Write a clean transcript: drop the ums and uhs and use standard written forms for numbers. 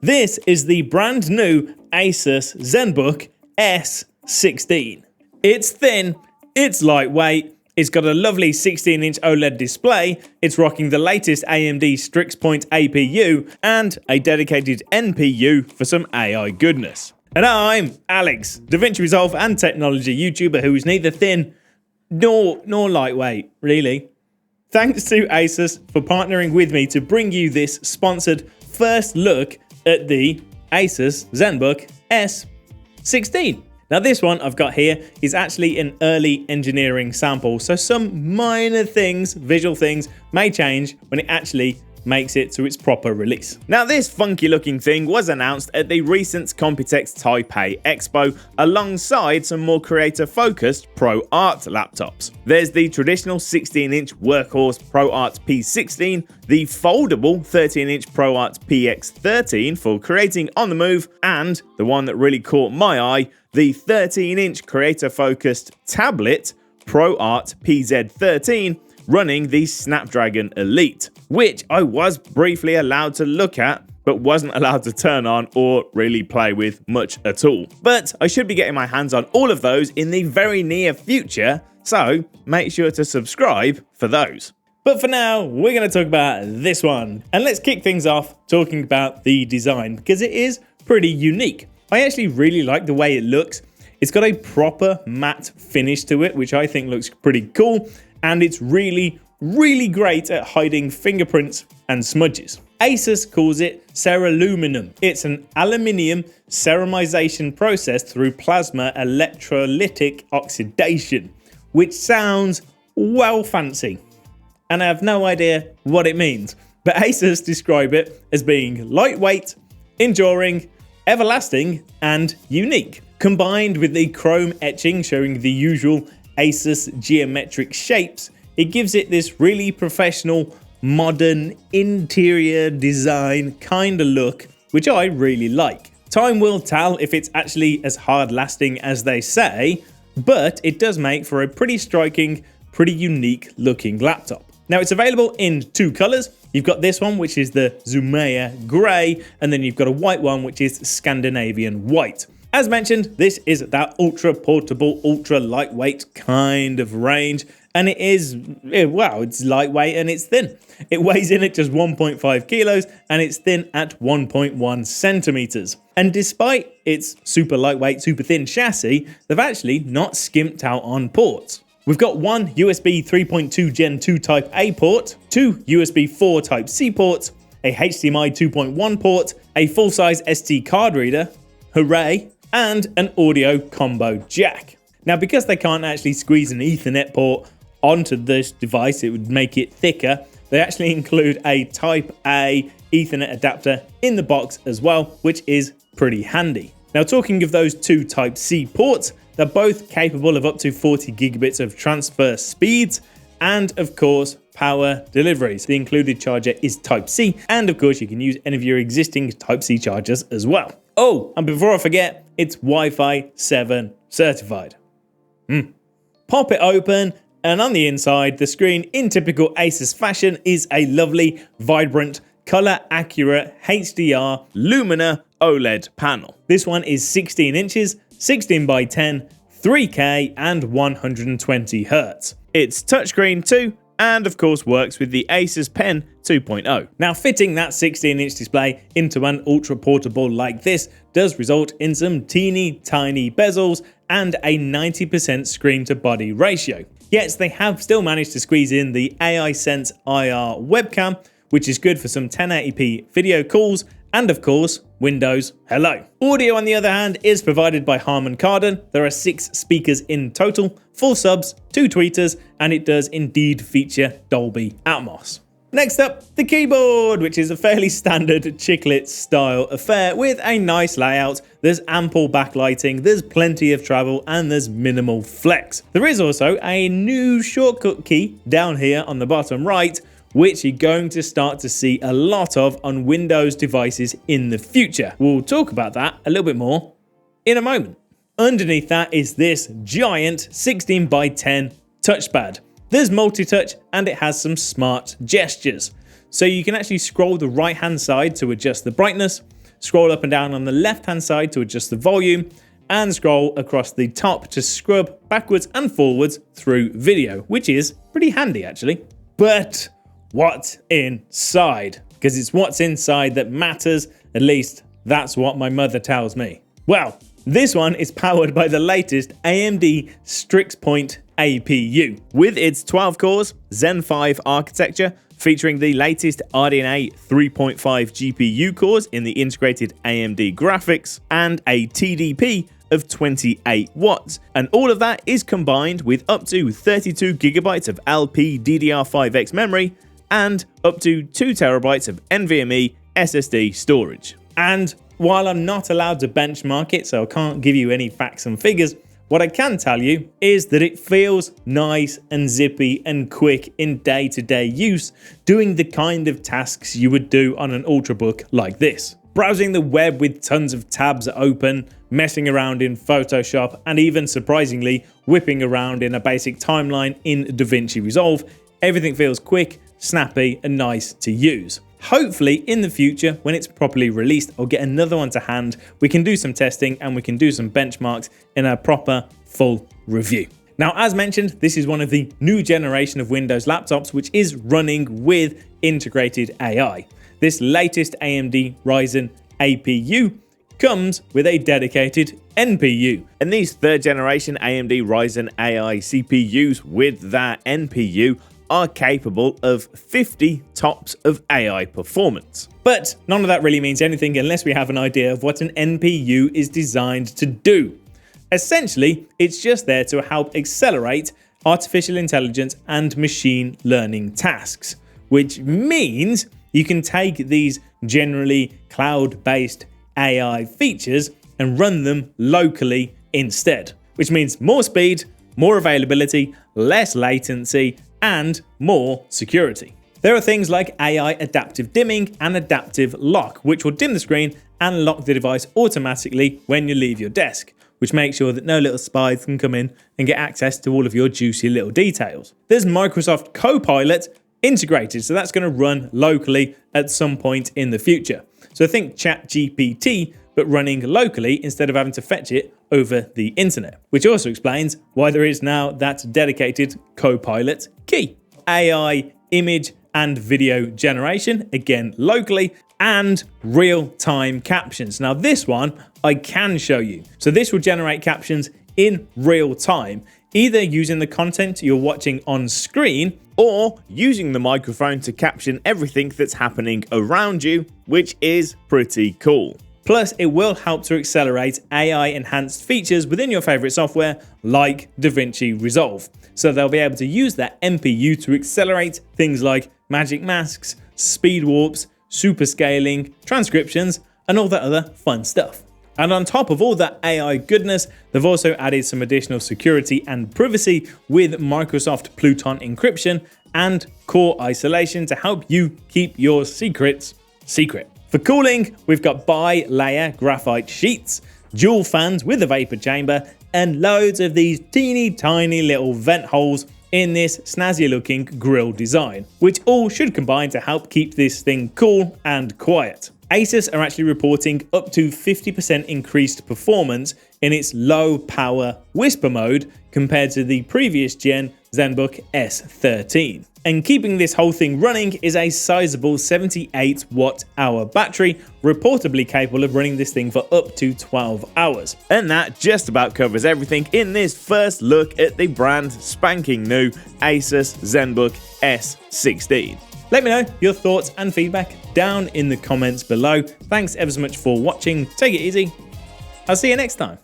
This is the brand new Asus Zenbook S16. It's thin, it's lightweight, it's got a lovely 16-inch OLED display, it's rocking the latest AMD Strix Point APU, and a dedicated NPU for some AI goodness. And I'm Alex, DaVinci Resolve and technology YouTuber who is neither thin nor lightweight, really. Thanks to Asus for partnering with me to bring you this sponsored first look at the Asus Zenbook S16. Now this one I've got here is actually an early engineering sample, so some minor things, visual things, may change when it actually makes it to its proper release. Now this funky looking thing was announced at the recent Computex Taipei Expo alongside some more creator focused ProArt laptops. There's the traditional 16-inch workhorse ProArt P16, the foldable 13-inch ProArt PX13 for creating on the move, and the one that really caught my eye, the 13-inch creator focused tablet ProArt PZ13 running the Snapdragon Elite, which I was briefly allowed to look at, but wasn't allowed to turn on or really play with much at all. But I should be getting my hands on all of those in the very near future, so make sure to subscribe for those. But for now, we're going to talk about this one. And let's kick things off talking about the design, because it is pretty unique. I actually really like the way it looks. It's got a proper matte finish to it, which I think looks pretty cool. And it's really great at hiding fingerprints and smudges. Asus calls it Ceraluminum. It's an aluminium ceramization process through plasma electrolytic oxidation, which sounds well fancy. And I have no idea what it means, but Asus describe it as being lightweight, enduring, everlasting, and unique. Combined with the chrome etching showing the usual Asus geometric shapes, it gives it this really professional, modern, interior design kind of look, which I really like. Time will tell if it's actually as hard lasting as they say, but it does make for a pretty striking, pretty unique looking laptop. Now it's available in two colors. You've got this one, which is the Zumaya Grey, and then you've got a white one, which is Scandinavian White. As mentioned, this is that ultra portable, ultra lightweight kind of range, and it is, wow, it's lightweight and it's thin. It weighs in at just 1.5 kilos and it's thin at 1.1 centimeters. And despite its super lightweight, super thin chassis, they've actually not skimped out on ports. We've got one USB 3.2 Gen 2 Type A port, two USB 4 Type C ports, a HDMI 2.1 port, a full-size SD card reader, hooray, and an audio combo jack. Now, because they can't actually squeeze an Ethernet port onto this device, it would make it thicker, they actually include a Type A Ethernet adapter in the box as well, which is pretty handy. Now, talking of those two Type C ports, they're both capable of up to 40 gigabits of transfer speeds and, of course, power deliveries. The included charger is Type C, and of course, you can use any of your existing Type C chargers as well. Oh, and before I forget, it's Wi-Fi 7 certified. Pop it open, and on the inside, the screen, in typical Asus fashion, is a lovely, vibrant, color-accurate HDR Lumina OLED panel. This one is 16 inches, 16 by 10, 3K, and 120 Hz. It's touchscreen too, and of course works with the Asus Pen 2.0. Now, fitting that 16-inch display into an ultra portable like this does result in some teeny tiny bezels and a 90% screen to body ratio. Yet they have still managed to squeeze in the AI Sense IR webcam, which is good for some 1080p video calls, and of course, Windows Hello. Audio, on the other hand, is provided by Harman Kardon. There are 6 speakers in total, 4 subs, 2 tweeters, and it does indeed feature Dolby Atmos. Next up, the keyboard, which is a fairly standard chiclet style affair with a nice layout. There's ample backlighting, there's plenty of travel, and there's minimal flex. There is also a new shortcut key down here on the bottom right, which you're going to start to see a lot of on Windows devices in the future. We'll talk about that a little bit more in a moment. Underneath that is this giant 16 by 10 touchpad. There's multi-touch and it has some smart gestures. So you can actually scroll the right hand side to adjust the brightness, scroll up and down on the left-hand side to adjust the volume, and scroll across the top to scrub backwards and forwards through video, which is pretty handy actually. But what's inside? Because it's what's inside that matters, at least that's what my mother tells me. Well, this one is powered by the latest AMD Strix Point APU with its 12 cores Zen 5 architecture, featuring the latest RDNA 3.5 GPU cores in the integrated AMD graphics and a TDP of 28 watts. And all of that is combined with up to 32 gigabytes of LPDDR5X memory and up to 2 terabytes of NVMe SSD storage. And while I'm not allowed to benchmark it, so I can't give you any facts and figures, what I can tell you is that it feels nice and zippy and quick in day-to-day use, doing the kind of tasks you would do on an Ultrabook like this. Browsing the web with tons of tabs open, messing around in Photoshop, and even surprisingly whipping around in a basic timeline in DaVinci Resolve, everything feels quick, snappy, and nice to use. Hopefully in the future, when it's properly released, I'll get another one to hand, we can do some testing and we can do some benchmarks in a proper full review. Now, as mentioned, this is one of the new generation of Windows laptops which is running with integrated AI. This latest AMD Ryzen APU comes with a dedicated NPU. And these third generation AMD Ryzen AI CPUs with that NPU are capable of 50 TOPS of AI performance. But none of that really means anything unless we have an idea of what an NPU is designed to do. Essentially, it's just there to help accelerate artificial intelligence and machine learning tasks, which means you can take these generally cloud-based AI features and run them locally instead, which means more speed, more availability, less latency, and more security. There are things like AI adaptive dimming and adaptive lock, which will dim the screen and lock the device automatically when you leave your desk, which makes sure that no little spies can come in and get access to all of your juicy little details. There's Microsoft Copilot integrated, so that's going to run locally at some point in the future. So think ChatGPT, but running locally instead of having to fetch it over the internet, which also explains why there is now that dedicated Copilot key. AI image and video generation, again locally, and real-time captions. Now this one I can show you. So this will generate captions in real time, either using the content you're watching on screen or using the microphone to caption everything that's happening around you, which is pretty cool. Plus, it will help to accelerate AI-enhanced features within your favorite software like DaVinci Resolve. So they'll be able to use that NPU to accelerate things like magic masks, speed warps, super scaling, transcriptions, and all that other fun stuff. And on top of all that AI goodness, they've also added some additional security and privacy with Microsoft Pluton encryption and core isolation to help you keep your secrets secret. For cooling, we've got bi-layer graphite sheets, dual fans with a vapor chamber, and loads of these teeny tiny little vent holes in this snazzy looking grille design, which all should combine to help keep this thing cool and quiet. Asus are actually reporting up to 50% increased performance in its low power whisper mode compared to the previous gen Zenbook S16. And keeping this whole thing running is a sizable 78 watt-hour battery, reportedly capable of running this thing for up to 12 hours. And that just about covers everything in this first look at the brand spanking new Asus Zenbook S16. Let me know your thoughts and feedback down in the comments below. Thanks ever so much for watching. Take it easy. I'll see you next time.